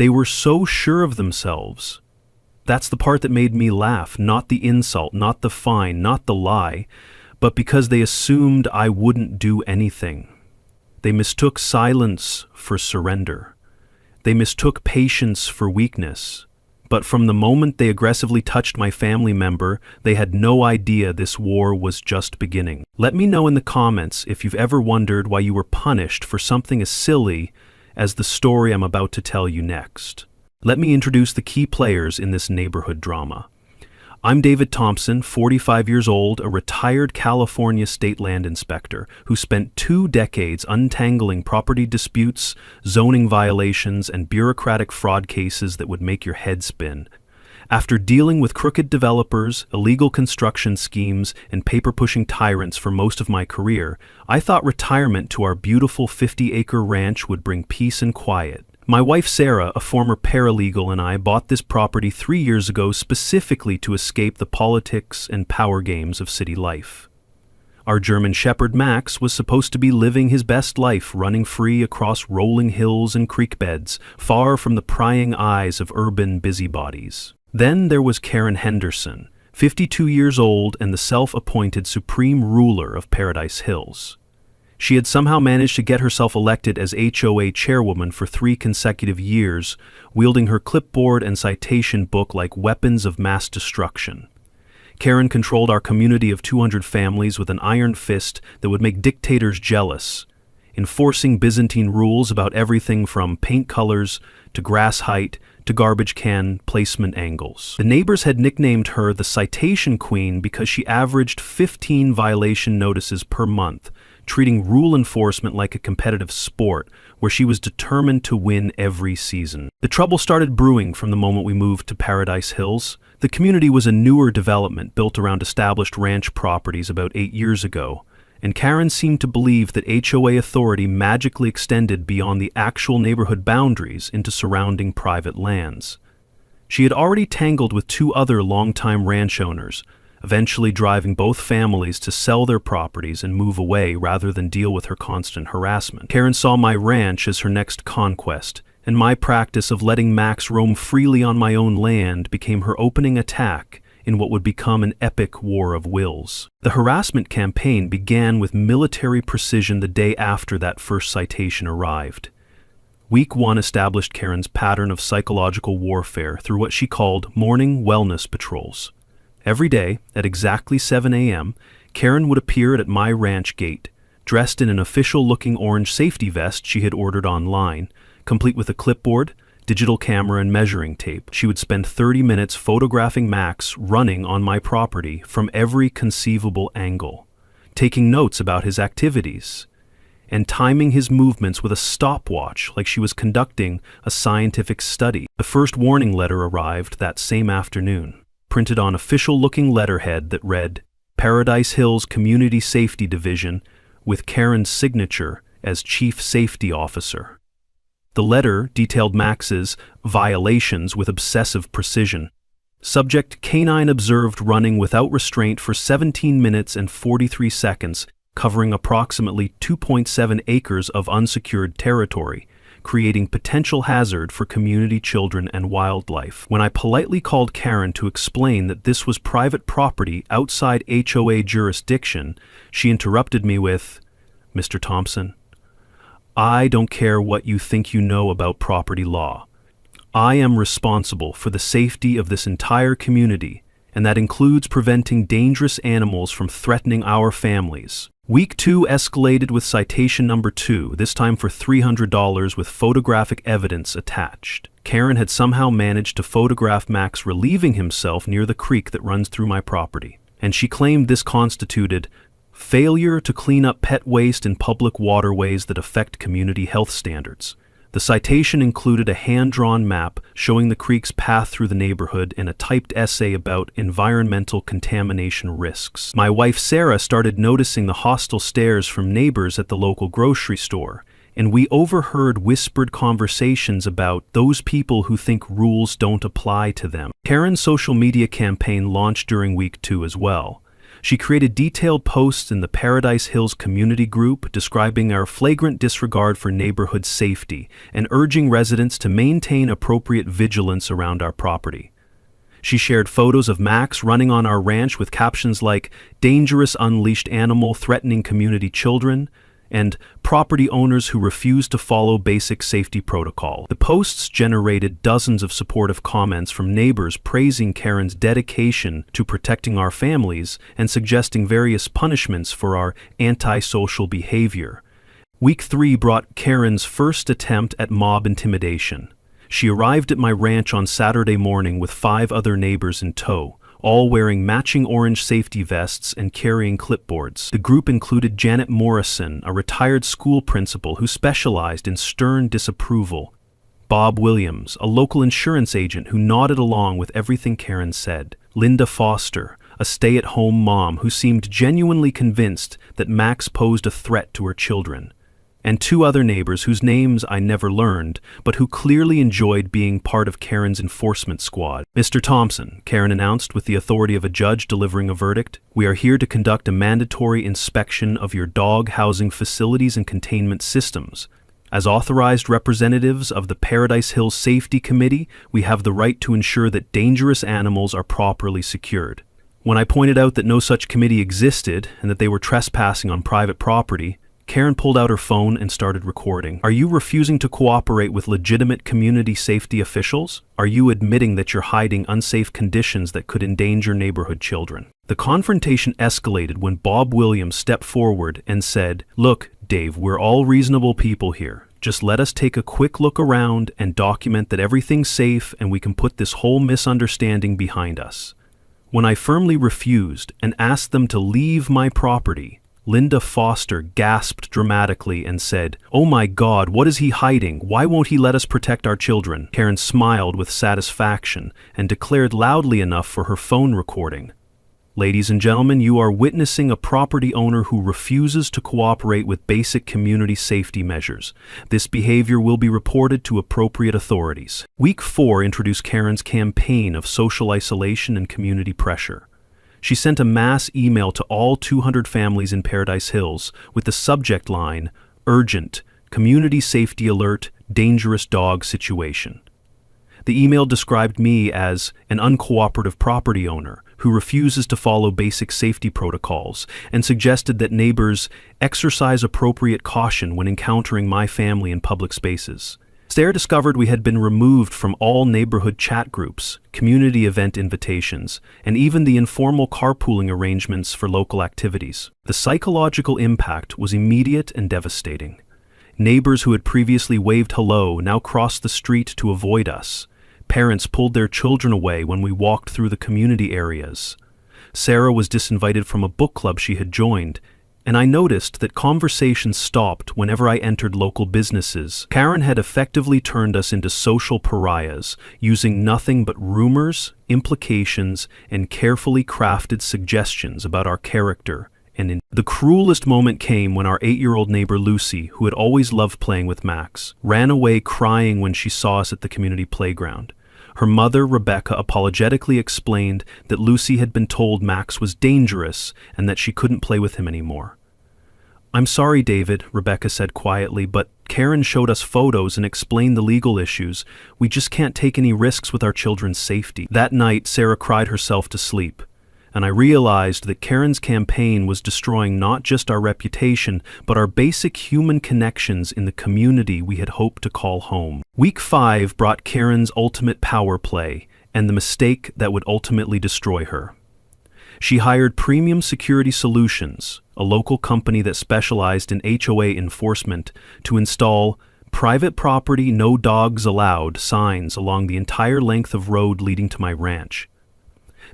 They were so sure of themselves. That's the part that made me laugh, not the insult, not the fine, not the lie, but because they assumed I wouldn't do anything. They mistook silence for surrender. They mistook patience for weakness. But from the moment they aggressively touched my family member, they had no idea this war was just beginning. Let me know in the comments if you've ever wondered why you were punished for something as silly as the story I'm about to tell you next. Let me introduce the key players in this neighborhood drama. I'm David Thompson, 45 years old, a retired California state land inspector who spent 2 decades untangling property disputes, zoning violations, and bureaucratic fraud cases that would make your head spin. After dealing with crooked developers, illegal construction schemes, and paper-pushing tyrants for most of my career, I thought retirement to our beautiful 50-acre ranch would bring peace and quiet. My wife Sarah, a former paralegal, and I bought this property 3 years ago specifically to escape the politics and power games of city life. Our German Shepherd Max was supposed to be living his best life, running free across rolling hills and creek beds, far from the prying eyes of urban busybodies. Then there was Karen Henderson, 52 years old and the self-appointed supreme ruler of Paradise Hills. She had somehow managed to get herself elected as HOA chairwoman for 3 consecutive years, wielding her clipboard and citation book like weapons of mass destruction. Karen controlled our community of 200 families with an iron fist that would make dictators jealous, enforcing Byzantine rules about everything from paint colors to grass height to garbage can placement angles. The neighbors had nicknamed her the Citation Queen because she averaged 15 violation notices per month, treating rule enforcement like a competitive sport where she was determined to win every season. The trouble started brewing from the moment we moved to Paradise Hills. The community was a newer development built around established ranch properties about 8 years ago, and Karen seemed to believe that HOA authority magically extended beyond the actual neighborhood boundaries into surrounding private lands. She had already tangled with 2 other longtime ranch owners, eventually driving both families to sell their properties and move away rather than deal with her constant harassment. Karen saw my ranch as her next conquest, and my practice of letting Max roam freely on my own land became her opening attack in what would become an epic war of wills. The harassment campaign began with military precision the day after that first citation arrived. Week 1 established Karen's pattern of psychological warfare through what she called morning wellness patrols. Every day, at exactly 7 a.m., Karen would appear at my ranch gate, dressed in an official-looking orange safety vest she had ordered online, complete with a clipboard, digital camera, and measuring tape. She would spend 30 minutes photographing Max running on my property from every conceivable angle, taking notes about his activities, and timing his movements with a stopwatch like she was conducting a scientific study. The first warning letter arrived that same afternoon, printed on official-looking letterhead that read, Paradise Hills Community Safety Division, with Karen's signature as Chief Safety Officer. The letter detailed Max's violations with obsessive precision. Subject: canine observed running without restraint for 17 minutes and 43 seconds, covering approximately 2.7 acres of unsecured territory, creating potential hazard for community children and wildlife. When I politely called Karen to explain that this was private property outside HOA jurisdiction, she interrupted me with, Mr. Thompson, I don't care what you think you know about property law. I am responsible for the safety of this entire community, and that includes preventing dangerous animals from threatening our families. Week 2 escalated with citation number 2, this time for $300 with photographic evidence attached. Karen had somehow managed to photograph Max relieving himself near the creek that runs through my property, and she claimed this constituted failure to clean up pet waste in public waterways that affect community health standards. The citation included a hand-drawn map showing the creek's path through the neighborhood and a typed essay about environmental contamination risks. My wife Sarah started noticing the hostile stares from neighbors at the local grocery store, and we overheard whispered conversations about those people who think rules don't apply to them. Karen's social media campaign launched during week 2 as well. She created detailed posts in the Paradise Hills community group describing our flagrant disregard for neighborhood safety and urging residents to maintain appropriate vigilance around our property. She shared photos of Max running on our ranch with captions like "dangerous unleashed animal threatening community children" and "property owners who refuse to follow basic safety protocol." The posts generated dozens of supportive comments from neighbors praising Karen's dedication to protecting our families and suggesting various punishments for our antisocial behavior. Week 3 brought Karen's first attempt at mob intimidation. She arrived at my ranch on Saturday morning with 5 other neighbors in tow, all wearing matching orange safety vests and carrying clipboards. The group included Janet Morrison, a retired school principal who specialized in stern disapproval, Bob Williams, a local insurance agent who nodded along with everything Karen said, Linda Foster, a stay-at-home mom who seemed genuinely convinced that Max posed a threat to her children, and 2 other neighbors whose names I never learned, but who clearly enjoyed being part of Karen's enforcement squad. "Mr. Thompson," Karen announced with the authority of a judge delivering a verdict, "we are here to conduct a mandatory inspection of your dog housing facilities and containment systems. As authorized representatives of the Paradise Hills Safety Committee, we have the right to ensure that dangerous animals are properly secured." When I pointed out that no such committee existed and that they were trespassing on private property, Karen pulled out her phone and started recording. "Are you refusing to cooperate with legitimate community safety officials? Are you admitting that you're hiding unsafe conditions that could endanger neighborhood children?" The confrontation escalated when Bob Williams stepped forward and said, "Look, Dave, we're all reasonable people here. Just let us take a quick look around and document that everything's safe and we can put this whole misunderstanding behind us." When I firmly refused and asked them to leave my property, Linda Foster gasped dramatically and said, "Oh my God, what is he hiding? Why won't he let us protect our children?" Karen smiled with satisfaction and declared loudly enough for her phone recording, "Ladies and gentlemen, you are witnessing a property owner who refuses to cooperate with basic community safety measures. This behavior will be reported to appropriate authorities." Week 4 introduced Karen's campaign of social isolation and community pressure. She sent a mass email to all 200 families in Paradise Hills with the subject line, "Urgent, Community Safety Alert, Dangerous Dog Situation." The email described me as an uncooperative property owner who refuses to follow basic safety protocols and suggested that neighbors exercise appropriate caution when encountering my family in public spaces. Sarah discovered we had been removed from all neighborhood chat groups, community event invitations, and even the informal carpooling arrangements for local activities. The psychological impact was immediate and devastating. Neighbors who had previously waved hello now crossed the street to avoid us. Parents pulled their children away when we walked through the community areas. Sarah was disinvited from a book club she had joined, and I noticed that conversations stopped whenever I entered local businesses. Karen had effectively turned us into social pariahs, using nothing but rumors, implications, and carefully crafted suggestions about our character. And the cruelest moment came when our 8-year-old neighbor Lucy, who had always loved playing with Max, ran away crying when she saw us at the community playground. Her mother, Rebecca, apologetically explained that Lucy had been told Max was dangerous and that she couldn't play with him anymore. "I'm sorry, David," Rebecca said quietly, "but Karen showed us photos and explained the legal issues. We just can't take any risks with our children's safety." That night, Sarah cried herself to sleep, and I realized that Karen's campaign was destroying not just our reputation, but our basic human connections in the community we had hoped to call home. Week 5 brought Karen's ultimate power play and the mistake that would ultimately destroy her. She hired Premium Security Solutions, a local company that specialized in HOA enforcement, to install "Private Property No Dogs Allowed" signs along the entire length of road leading to my ranch.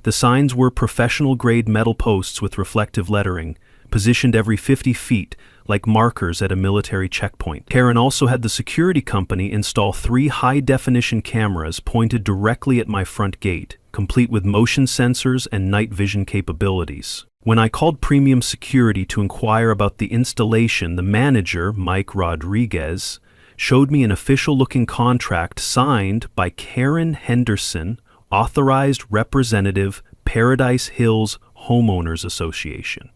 The signs were professional-grade metal posts with reflective lettering, positioned every 50 feet, like markers at a military checkpoint. Karen also had the security company install 3 high-definition cameras pointed directly at my front gate, complete with motion sensors and night vision capabilities. When I called Premium Security to inquire about the installation, the manager, Mike Rodriguez, showed me an official-looking contract signed by Karen Henderson, Authorized Representative, Paradise Hills Homeowners Association.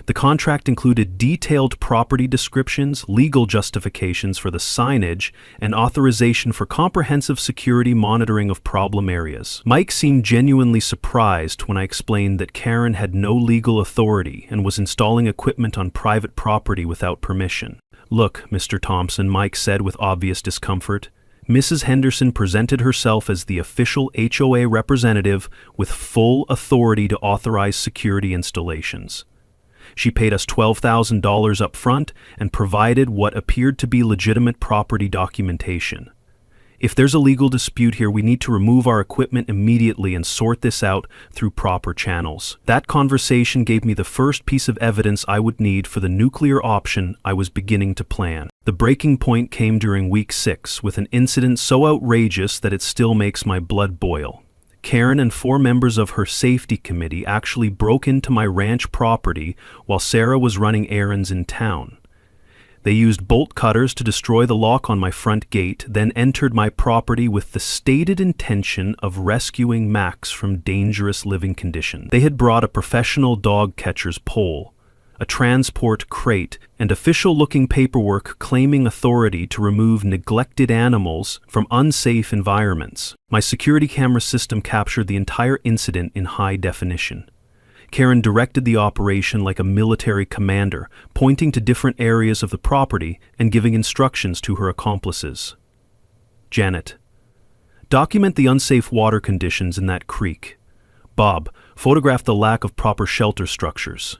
The contract included detailed property descriptions, legal justifications for the signage, and authorization for comprehensive security monitoring of problem areas. Mike seemed genuinely surprised when I explained that Karen had no legal authority and was installing equipment on private property without permission. "Look, Mr. Thompson," Mike said with obvious discomfort, "Mrs. Henderson presented herself as the official HOA representative with full authority to authorize security installations. She paid us $12,000 up front and provided what appeared to be legitimate property documentation. If there's a legal dispute here, we need to remove our equipment immediately and sort this out through proper channels." That conversation gave me the first piece of evidence I would need for the nuclear option I was beginning to plan. The breaking point came during week 6, with an incident so outrageous that it still makes my blood boil. Karen and 4 members of her safety committee actually broke into my ranch property while Sarah was running errands in town. They used bolt cutters to destroy the lock on my front gate, then entered my property with the stated intention of rescuing Max from dangerous living conditions. They had brought a professional dog catcher's pole, a transport crate, and official-looking paperwork claiming authority to remove neglected animals from unsafe environments. My security camera system captured the entire incident in high definition. Karen directed the operation like a military commander, pointing to different areas of the property and giving instructions to her accomplices. Janet: "Document the unsafe water conditions in that creek." Bob: "Photograph the lack of proper shelter structures."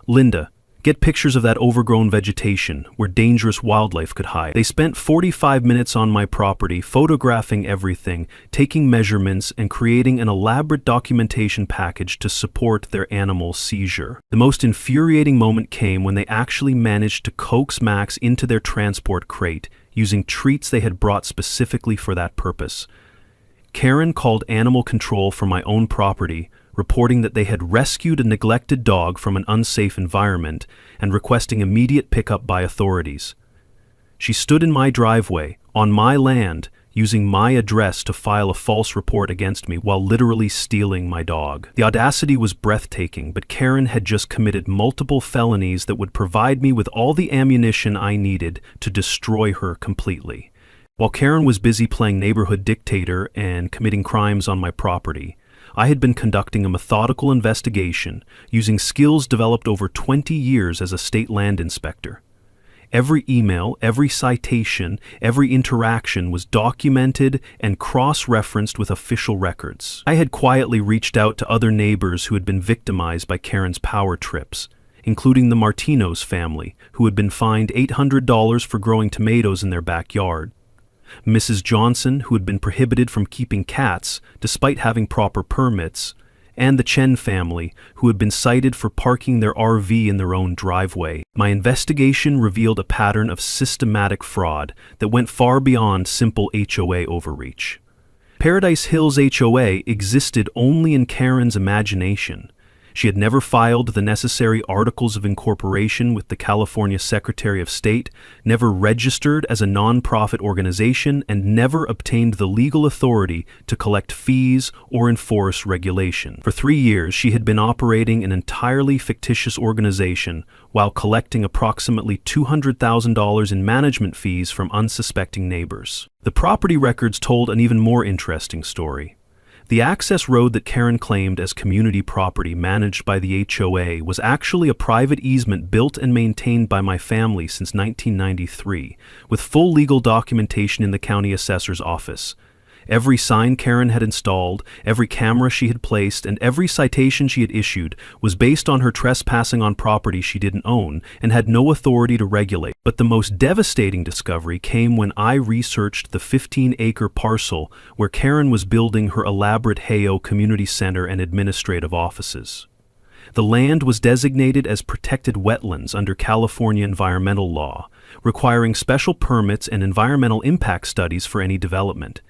Linda: "Get pictures of that overgrown vegetation where dangerous wildlife could hide." They spent 45 minutes on my property, photographing everything, taking measurements, and creating an elaborate documentation package to support their animal seizure. The most infuriating moment came when they actually managed to coax Max into their transport crate, using treats they had brought specifically for that purpose. Karen called animal control for my own property, reporting that they had rescued a neglected dog from an unsafe environment and requesting immediate pickup by authorities. She stood in my driveway, on my land, using my address to file a false report against me while literally stealing my dog. The audacity was breathtaking, but Karen had just committed multiple felonies that would provide me with all the ammunition I needed to destroy her completely. While Karen was busy playing neighborhood dictator and committing crimes on my property, I had been conducting a methodical investigation using skills developed over 20 years as a state land inspector. Every email, every citation, every interaction was documented and cross-referenced with official records. I had quietly reached out to other neighbors who had been victimized by Karen's power trips, including the Martinos family, who had been fined $800 for growing tomatoes in their backyard. Mrs. Johnson, who had been prohibited from keeping cats despite having proper permits, and the Chen family, who had been cited for parking their RV in their own driveway. My investigation revealed a pattern of systematic fraud that went far beyond simple HOA overreach. Paradise Hills HOA existed only in Karen's imagination. She had never filed the necessary articles of incorporation with the California Secretary of State, never registered as a non-profit organization, and never obtained the legal authority to collect fees or enforce regulation. For 3 years, she had been operating an entirely fictitious organization while collecting approximately $200,000 in management fees from unsuspecting neighbors. The property records told an even more interesting story. The access road that Karen claimed as community property managed by the HOA was actually a private easement built and maintained by my family since 1993, with full legal documentation in the county assessor's office. Every sign Karen had installed, every camera she had placed, and every citation she had issued was based on her trespassing on property she didn't own and had no authority to regulate. But the most devastating discovery came when I researched the 15-acre parcel where Karen was building her elaborate HOA community center and administrative offices. The land was designated as protected wetlands under California environmental law, requiring special permits and environmental impact studies for any development.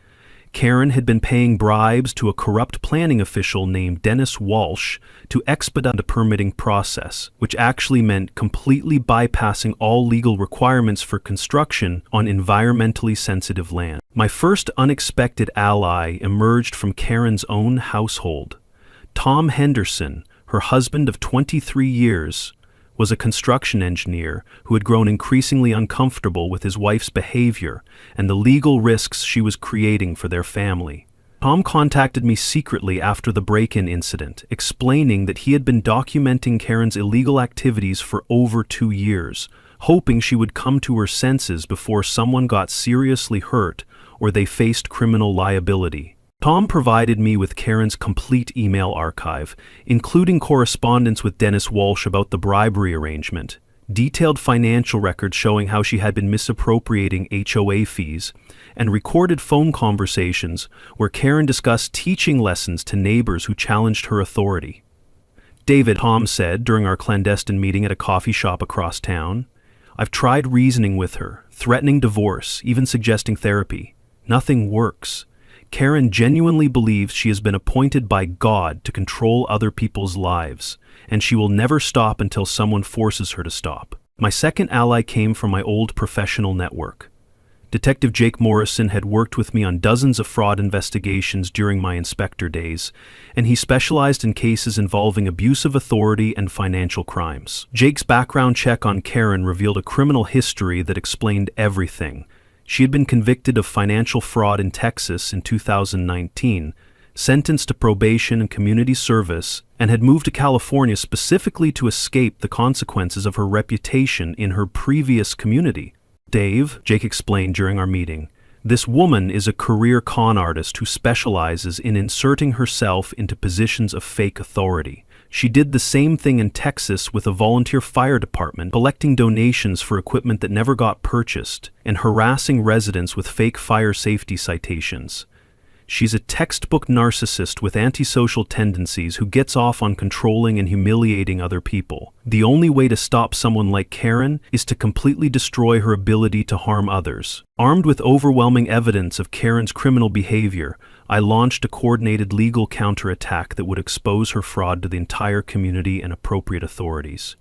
Karen had been paying bribes to a corrupt planning official named Dennis Walsh to expedite the permitting process, which actually meant completely bypassing all legal requirements for construction on environmentally sensitive land. My first unexpected ally emerged from Karen's own household. Tom Henderson, her husband of 23 years, was a construction engineer who had grown increasingly uncomfortable with his wife's behavior and the legal risks she was creating for their family. Tom contacted me secretly after the break-in incident, explaining that he had been documenting Karen's illegal activities for over 2 years, hoping she would come to her senses before someone got seriously hurt or they faced criminal liability. Tom provided me with Karen's complete email archive, including correspondence with Dennis Walsh about the bribery arrangement, detailed financial records showing how she had been misappropriating HOA fees, and recorded phone conversations where Karen discussed teaching lessons to neighbors who challenged her authority. "David," Tom said during our clandestine meeting at a coffee shop across town, "I've tried reasoning with her, threatening divorce, even suggesting therapy. Nothing works. Karen genuinely believes she has been appointed by God to control other people's lives, and she will never stop until someone forces her to stop." My second ally came from my old professional network. Detective Jake Morrison had worked with me on dozens of fraud investigations during my inspector days, and he specialized in cases involving abuse of authority and financial crimes. Jake's background check on Karen revealed a criminal history that explained everything. She had been convicted of financial fraud in Texas in 2019, sentenced to probation and community service, and had moved to California specifically to escape the consequences of her reputation in her previous community. "Dave," Jake explained during our meeting, "this woman is a career con artist who specializes in inserting herself into positions of fake authority. She did the same thing in Texas with a volunteer fire department, collecting donations for equipment that never got purchased, and harassing residents with fake fire safety citations. She's a textbook narcissist with antisocial tendencies who gets off on controlling and humiliating other people. The only way to stop someone like Karen is to completely destroy her ability to harm others." Armed with overwhelming evidence of Karen's criminal behavior, I launched a coordinated legal counterattack that would expose her fraud to the entire community and appropriate authorities.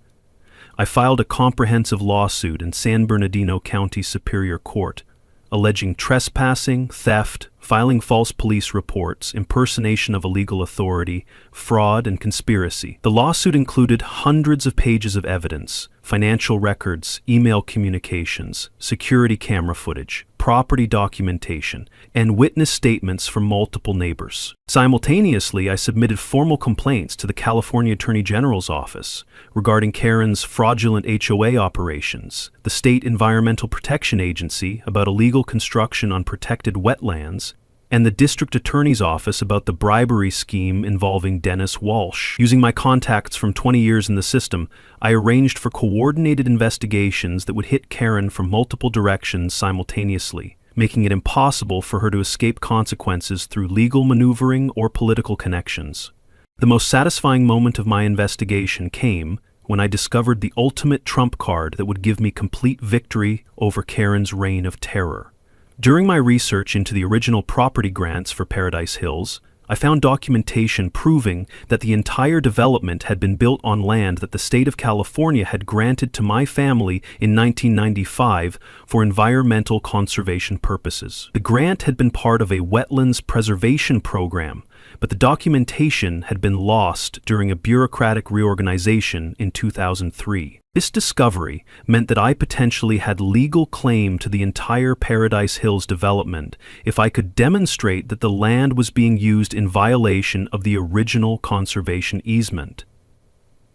I filed a comprehensive lawsuit in San Bernardino County Superior Court, alleging trespassing, theft, filing false police reports, impersonation of a legal authority, fraud, and conspiracy. The lawsuit included hundreds of pages of evidence, financial records, email communications, security camera footage, property documentation, and witness statements from multiple neighbors. Simultaneously, I submitted formal complaints to the California Attorney General's office regarding Karen's fraudulent HOA operations, the State Environmental Protection Agency about illegal construction on protected wetlands, and the District Attorney's Office about the bribery scheme involving Dennis Walsh. Using my contacts from 20 years in the system, I arranged for coordinated investigations that would hit Karen from multiple directions simultaneously, making it impossible for her to escape consequences through legal maneuvering or political connections. The most satisfying moment of my investigation came when I discovered the ultimate trump card that would give me complete victory over Karen's reign of terror. During my research into the original property grants for Paradise Hills, I found documentation proving that the entire development had been built on land that the state of California had granted to my family in 1995 for environmental conservation purposes. The grant had been part of a wetlands preservation program, but the documentation had been lost during a bureaucratic reorganization in 2003. This discovery meant that I potentially had legal claim to the entire Paradise Hills development if I could demonstrate that the land was being used in violation of the original conservation easement.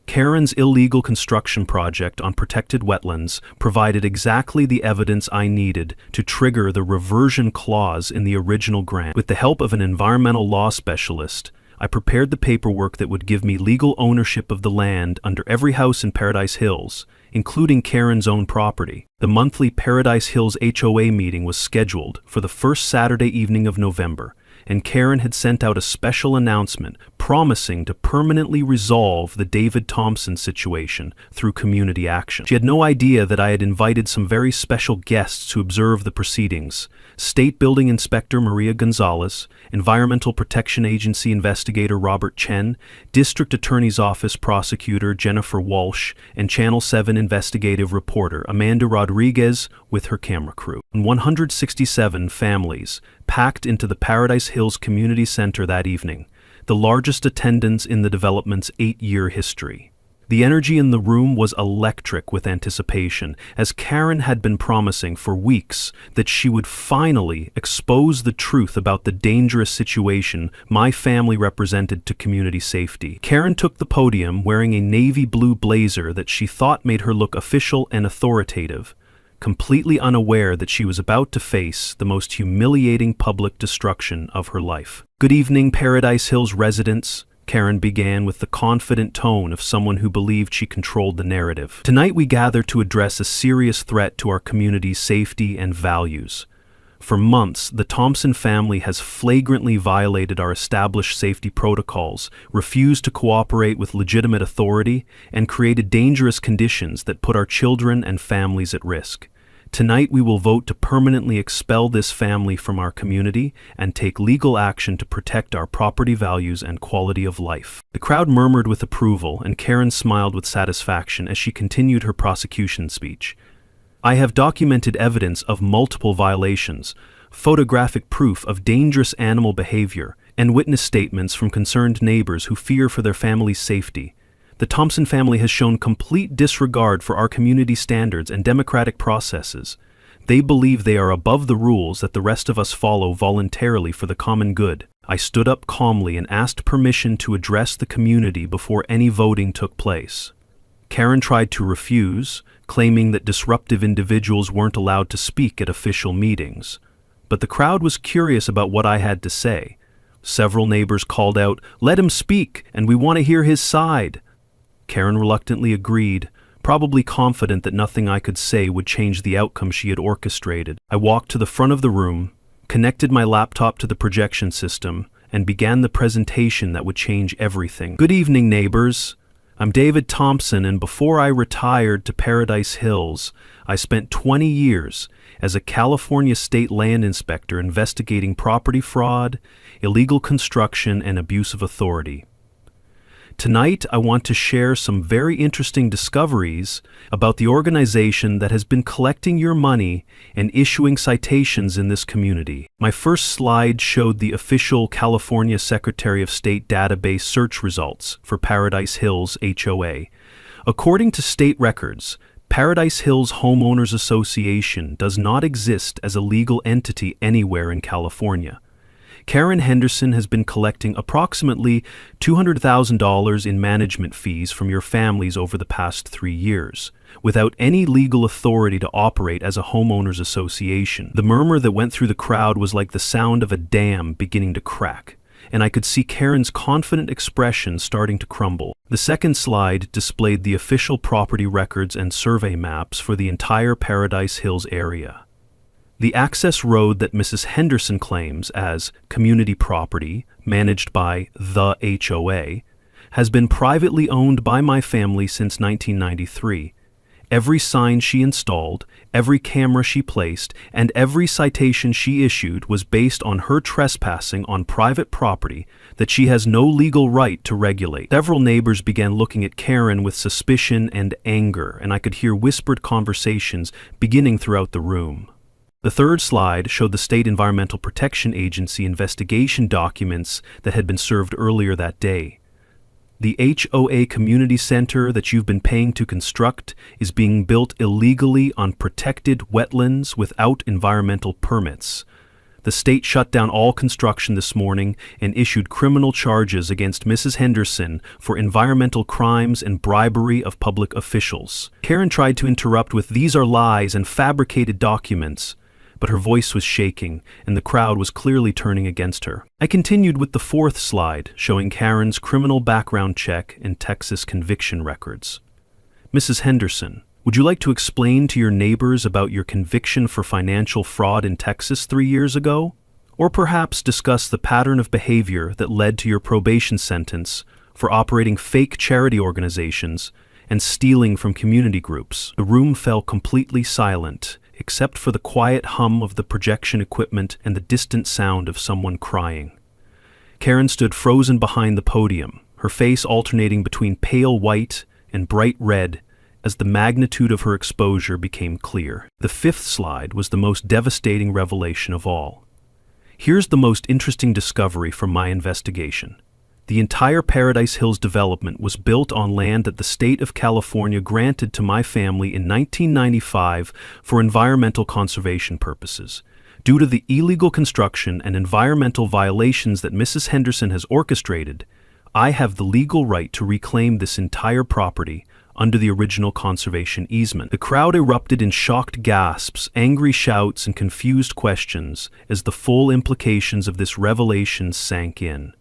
Karen's illegal construction project on protected wetlands provided exactly the evidence I needed to trigger the reversion clause in the original grant. With the help of an environmental law specialist, I prepared the paperwork that would give me legal ownership of the land under every house in Paradise Hills, including Karen's own property. The monthly Paradise Hills HOA meeting was scheduled for the first Saturday evening of November, and Karen had sent out a special announcement promising to permanently resolve the David Thompson situation through community action. She had no idea that I had invited some very special guests to observe the proceedings: State Building Inspector Maria Gonzalez, Environmental Protection Agency Investigator Robert Chen, District Attorney's Office Prosecutor Jennifer Walsh, and Channel 7 investigative reporter Amanda Rodriguez with her camera crew. 167 families packed into the Paradise Hills Community Center that evening. the largest attendance in the development's 8-year history. The energy in the room was electric with anticipation, as Karen had been promising for weeks that she would finally expose the truth about the dangerous situation my family represented to community safety. Karen took the podium wearing a navy blue blazer that she thought made her look official and authoritative, completely unaware that she was about to face the most humiliating public destruction of her life. "Good evening, Paradise Hills residents," Karen began with the confident tone of someone who believed she controlled the narrative. "Tonight we gather to address a serious threat to our community's safety and values. For months, the Thompson family has flagrantly violated our established safety protocols, refused to cooperate with legitimate authority, and created dangerous conditions that put our children and families at risk. Tonight we will vote to permanently expel this family from our community and take legal action to protect our property values and quality of life." The crowd murmured with approval, and Karen smiled with satisfaction as she continued her prosecution speech. "I have documented evidence of multiple violations, photographic proof of dangerous animal behavior, and witness statements from concerned neighbors who fear for their family's safety. The Thompson family has shown complete disregard for our community standards and democratic processes. They believe they are above the rules that the rest of us follow voluntarily for the common good." I stood up calmly and asked permission to address the community before any voting took place. Karen tried to refuse, claiming that disruptive individuals weren't allowed to speak at official meetings. But the crowd was curious about what I had to say. Several neighbors called out, "Let him speak, and we want to hear his side." Karen reluctantly agreed, probably confident that nothing I could say would change the outcome she had orchestrated. I walked to the front of the room, connected my laptop to the projection system, and began the presentation that would change everything. "Good evening, neighbors. I'm David Thompson, and before I retired to Paradise Hills, I spent 20 years as a California state land inspector investigating property fraud, illegal construction, and abuse of authority. Tonight, I want to share some very interesting discoveries about the organization that has been collecting your money and issuing citations in this community." My first slide showed the official California Secretary of State database search results for Paradise Hills HOA. According to state records, Paradise Hills Homeowners Association does not exist as a legal entity anywhere in California. Karen Henderson has been collecting approximately $200,000 in management fees from your families over the past 3 years, without any legal authority to operate as a homeowners association. The murmur that went through the crowd was like the sound of a dam beginning to crack, and I could see Karen's confident expression starting to crumble. The second slide displayed the official property records and survey maps for the entire Paradise Hills area. The access road that Mrs. Henderson claims as community property, managed by the HOA, has been privately owned by my family since 1993. Every sign she installed, every camera she placed, and every citation she issued was based on her trespassing on private property that she has no legal right to regulate. Several neighbors began looking at Karen with suspicion and anger, and I could hear whispered conversations beginning throughout the room. The third slide showed the State Environmental Protection Agency investigation documents that had been served earlier that day. The HOA community center that you've been paying to construct is being built illegally on protected wetlands without environmental permits. The state shut down all construction this morning and issued criminal charges against Mrs. Henderson for environmental crimes and bribery of public officials. Karen tried to interrupt with "These are lies and fabricated documents," but her voice was shaking, and the crowd was clearly turning against her. I continued with the fourth slide, showing Karen's criminal background check and Texas conviction records. "Mrs. Henderson, would you like to explain to your neighbors about your conviction for financial fraud in Texas 3 years ago? Or perhaps discuss the pattern of behavior that led to your probation sentence for operating fake charity organizations and stealing from community groups?" The room fell completely silent, except for the quiet hum of the projection equipment and the distant sound of someone crying. Karen stood frozen behind the podium, her face alternating between pale white and bright red as the magnitude of her exposure became clear. The fifth slide was the most devastating revelation of all. Here's the most interesting discovery from my investigation. The entire Paradise Hills development was built on land that the state of California granted to my family in 1995 for environmental conservation purposes. Due to the illegal construction and environmental violations that Mrs. Henderson has orchestrated, I have the legal right to reclaim this entire property under the original conservation easement. The crowd erupted in shocked gasps, angry shouts, and confused questions as the full implications of this revelation sank in.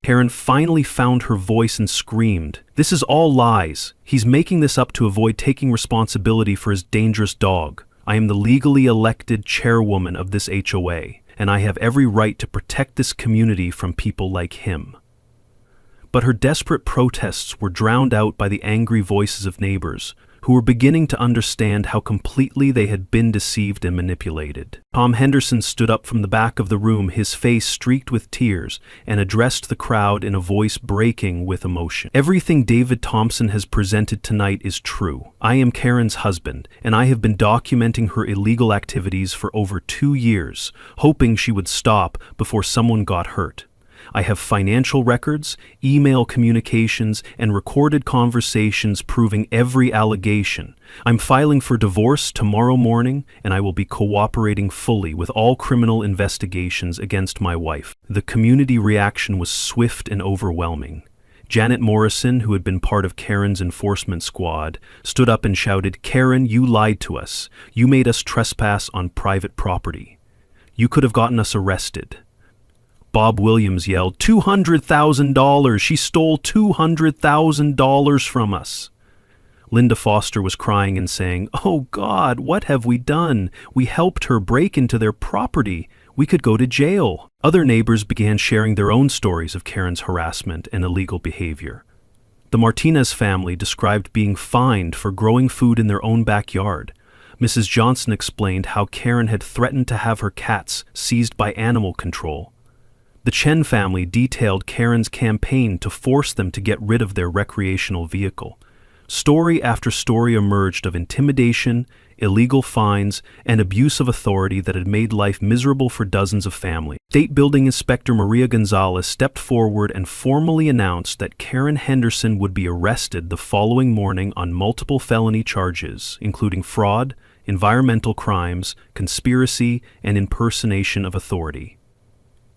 Karen finally found her voice and screamed, "This is all lies. He's making this up to avoid taking responsibility for his dangerous dog. I am the legally elected chairwoman of this HOA, and I have every right to protect this community from people like him." But her desperate protests were drowned out by the angry voices of neighbors, who were beginning to understand how completely they had been deceived and manipulated. Tom Henderson stood up from the back of the room, his face streaked with tears, and addressed the crowd in a voice breaking with emotion. "Everything David Thompson has presented tonight is true. I am Karen's husband, and I have been documenting her illegal activities for over 2 years, hoping she would stop before someone got hurt. I have financial records, email communications, and recorded conversations proving every allegation. I'm filing for divorce tomorrow morning, and I will be cooperating fully with all criminal investigations against my wife." The community reaction was swift and overwhelming. Janet Morrison, who had been part of Karen's enforcement squad, stood up and shouted, "Karen, you lied to us. You made us trespass on private property. You could have gotten us arrested." Bob Williams yelled, $200,000! She stole $200,000 from us. Linda Foster was crying and saying, "Oh God, what have we done? We helped her break into their property. We could go to jail." Other neighbors began sharing their own stories of Karen's harassment and illegal behavior. The Martinez family described being fined for growing food in their own backyard. Mrs. Johnson explained how Karen had threatened to have her cats seized by animal control. The Chen family detailed Karen's campaign to force them to get rid of their recreational vehicle. Story after story emerged of intimidation, illegal fines, and abuse of authority that had made life miserable for dozens of families. State Building Inspector Maria Gonzalez stepped forward and formally announced that Karen Henderson would be arrested the following morning on multiple felony charges, including fraud, environmental crimes, conspiracy, and impersonation of authority.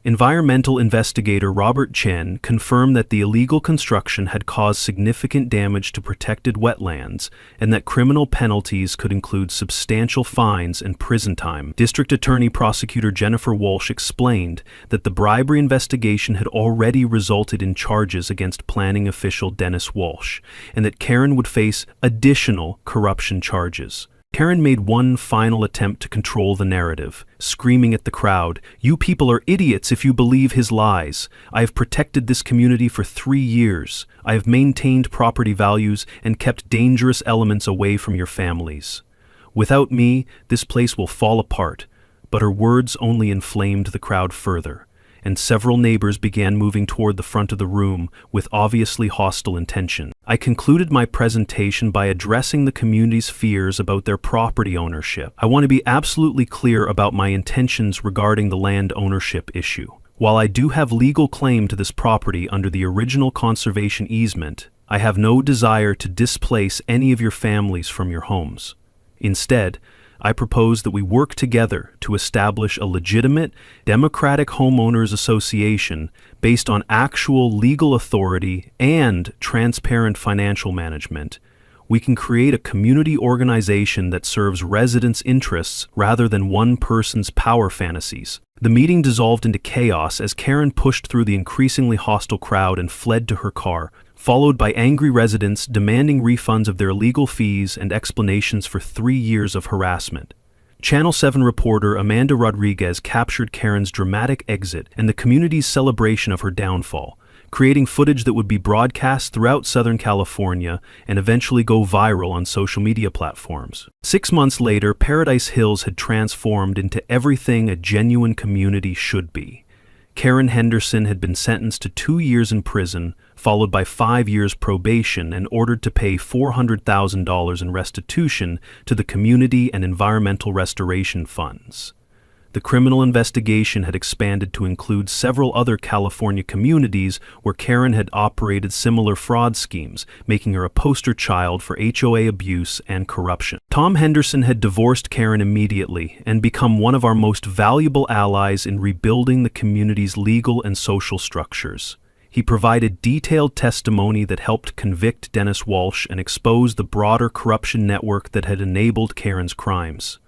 Environmental investigator Robert Chen confirmed that the illegal construction had caused significant damage to protected wetlands and that criminal penalties could include substantial fines and prison time. District Attorney Prosecutor Jennifer Walsh explained that the bribery investigation had already resulted in charges against planning official Dennis Walsh, and that Karen would face additional corruption charges. Karen made one final attempt to control the narrative, screaming at the crowd, "You people are idiots if you believe his lies. I have protected this community for 3 years. I have maintained property values and kept dangerous elements away from your families. Without me, this place will fall apart." But her words only inflamed the crowd further, and several neighbors began moving toward the front of the room with obviously hostile intention. I concluded my presentation by addressing the community's fears about their property ownership. I want to be absolutely clear about my intentions regarding the land ownership issue. While I do have legal claim to this property under the original conservation easement, I have no desire to displace any of your families from your homes. Instead, I propose that we work together to establish a legitimate, democratic homeowners association based on actual legal authority and transparent financial management. We can create a community organization that serves residents' interests rather than one person's power fantasies. The meeting dissolved into chaos as Karen pushed through the increasingly hostile crowd and fled to her car, followed by angry residents demanding refunds of their legal fees and explanations for 3 years of harassment. Channel 7 reporter Amanda Rodriguez captured Karen's dramatic exit and the community's celebration of her downfall, creating footage that would be broadcast throughout Southern California and eventually go viral on social media platforms. 6 months later, Paradise Hills had transformed into everything a genuine community should be. Karen Henderson had been sentenced to 2 years in prison, followed by 5 years probation, and ordered to pay $400,000 in restitution to the community and environmental restoration funds. The criminal investigation had expanded to include several other California communities where Karen had operated similar fraud schemes, making her a poster child for HOA abuse and corruption. Tom Henderson had divorced Karen immediately and become one of our most valuable allies in rebuilding the community's legal and social structures. He provided detailed testimony that helped convict Dennis Walsh and expose the broader corruption network that had enabled Karen's crimes.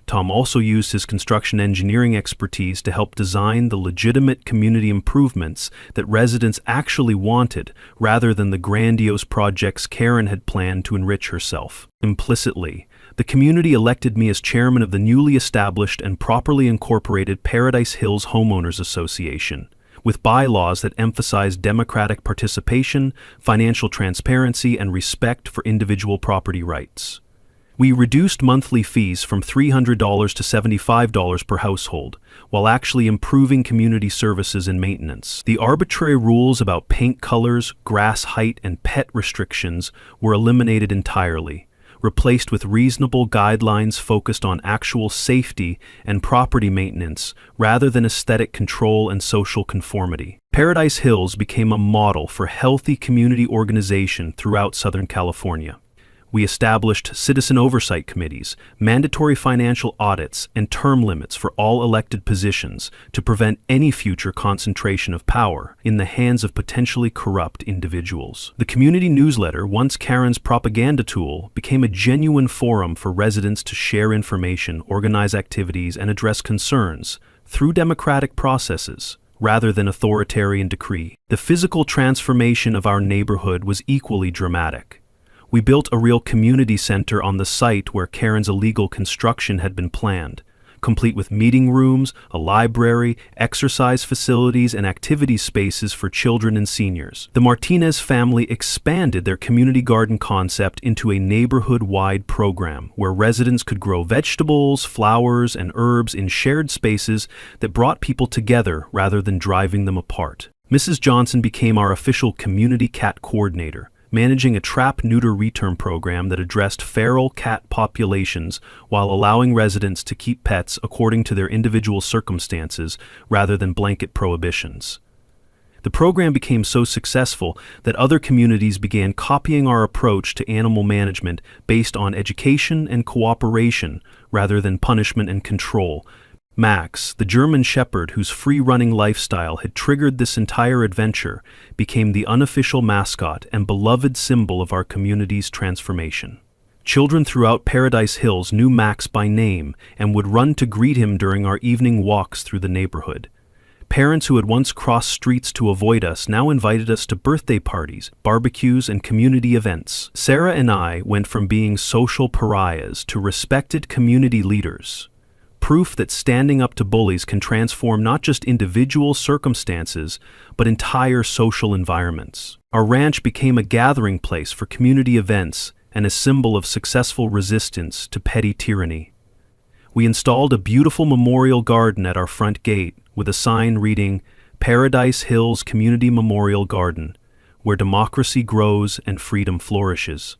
Tom also used his construction engineering expertise to help design the legitimate community improvements that residents actually wanted, rather than the grandiose projects Karen had planned to enrich herself. Implicitly, the community elected me as chairman of the newly established and properly incorporated Paradise Hills Homeowners Association, with bylaws that emphasized democratic participation, financial transparency, and respect for individual property rights. We reduced monthly fees from $300 to $75 per household, while actually improving community services and maintenance. The arbitrary rules about paint colors, grass height, and pet restrictions were eliminated entirely, replaced with reasonable guidelines focused on actual safety and property maintenance rather than aesthetic control and social conformity. Paradise Hills became a model for healthy community organization throughout Southern California. We established citizen oversight committees, mandatory financial audits, and term limits for all elected positions to prevent any future concentration of power in the hands of potentially corrupt individuals. The community newsletter, once Karen's propaganda tool, became a genuine forum for residents to share information, organize activities, and address concerns through democratic processes, rather than authoritarian decree. The physical transformation of our neighborhood was equally dramatic. We built a real community center on the site where Karen's illegal construction had been planned, complete with meeting rooms, a library, exercise facilities, and activity spaces for children and seniors. The Martinez family expanded their community garden concept into a neighborhood-wide program where residents could grow vegetables, flowers, and herbs in shared spaces that brought people together rather than driving them apart. Mrs. Johnson became our official community cat coordinator, managing a trap-neuter return program that addressed feral cat populations while allowing residents to keep pets according to their individual circumstances rather than blanket prohibitions. The program became so successful that other communities began copying our approach to animal management based on education and cooperation rather than punishment and control. Max, the German Shepherd whose free-running lifestyle had triggered this entire adventure, became the unofficial mascot and beloved symbol of our community's transformation. Children throughout Paradise Hills knew Max by name and would run to greet him during our evening walks through the neighborhood. Parents who had once crossed streets to avoid us now invited us to birthday parties, barbecues, and community events. Sarah and I went from being social pariahs to respected community leaders. Proof that standing up to bullies can transform not just individual circumstances, but entire social environments. Our ranch became a gathering place for community events and a symbol of successful resistance to petty tyranny. We installed a beautiful memorial garden at our front gate with a sign reading, "Paradise Hills Community Memorial Garden, where democracy grows and freedom flourishes."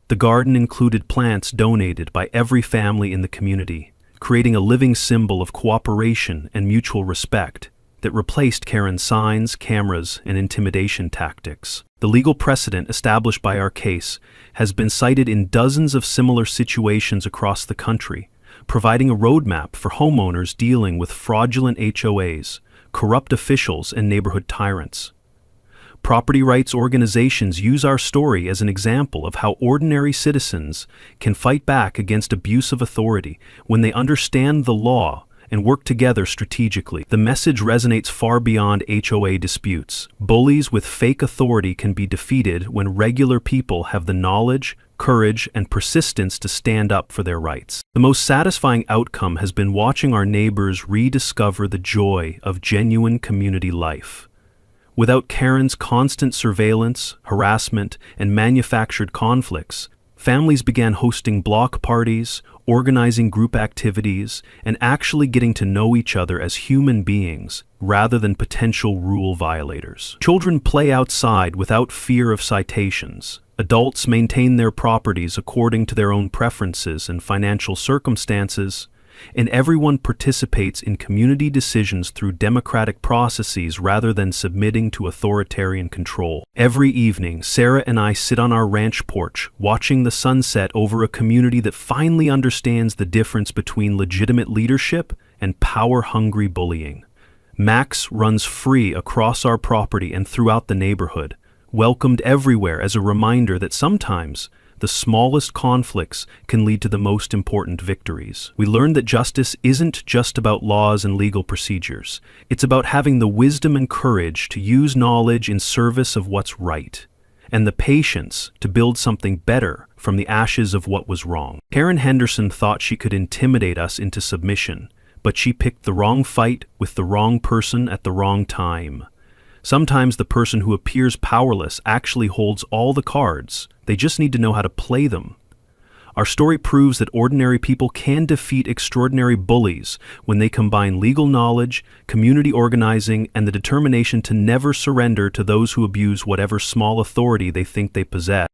The garden included plants donated by every family in the community, creating a living symbol of cooperation and mutual respect that replaced Karen's signs, cameras, and intimidation tactics. The legal precedent established by our case has been cited in dozens of similar situations across the country, providing a roadmap for homeowners dealing with fraudulent HOAs, corrupt officials, and neighborhood tyrants. Property rights organizations use our story as an example of how ordinary citizens can fight back against abuse of authority when they understand the law and work together strategically. The message resonates far beyond HOA disputes. Bullies with fake authority can be defeated when regular people have the knowledge, courage, and persistence to stand up for their rights. The most satisfying outcome has been watching our neighbors rediscover the joy of genuine community life. Without Karen's constant surveillance, harassment, and manufactured conflicts, families began hosting block parties, organizing group activities, and actually getting to know each other as human beings rather than potential rule violators. Children play outside without fear of citations. Adults maintain their properties according to their own preferences and financial circumstances, and everyone participates in community decisions through democratic processes rather than submitting to authoritarian control. Every evening, Sarah and I sit on our ranch porch, watching the sunset over a community that finally understands the difference between legitimate leadership and power-hungry bullying. Max runs free across our property and throughout the neighborhood, welcomed everywhere as a reminder that sometimes the smallest conflicts can lead to the most important victories. We learned that justice isn't just about laws and legal procedures. It's about having the wisdom and courage to use knowledge in service of what's right, and the patience to build something better from the ashes of what was wrong. Karen Henderson thought she could intimidate us into submission, but she picked the wrong fight with the wrong person at the wrong time. Sometimes the person who appears powerless actually holds all the cards. They just need to know how to play them. Our story proves that ordinary people can defeat extraordinary bullies when they combine legal knowledge, community organizing, and the determination to never surrender to those who abuse whatever small authority they think they possess.